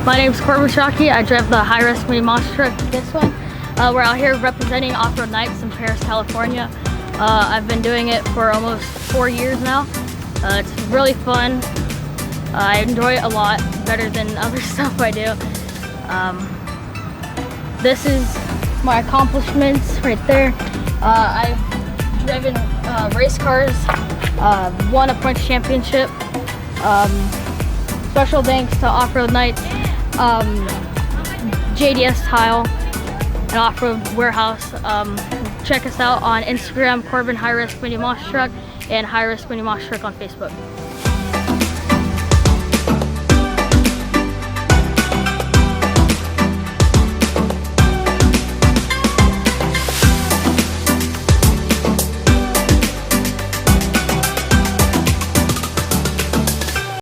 My name is Corbin Shockey. I drive the high-risk mini monster truck, this one. We're out here representing Off-Road Nights in Paris, California. I've been doing it for almost 4 years now. It's really fun. I enjoy it a lot, better than other stuff I do. This is my accomplishments right there. I've driven race cars, won a points championship. Special thanks to Off-Road Nights, JDS Tile, and Off-Road Warehouse. Check us out on Instagram, Corbin High Risk Mini Monster Truck, and High Risk Mini Monster Truck on Facebook.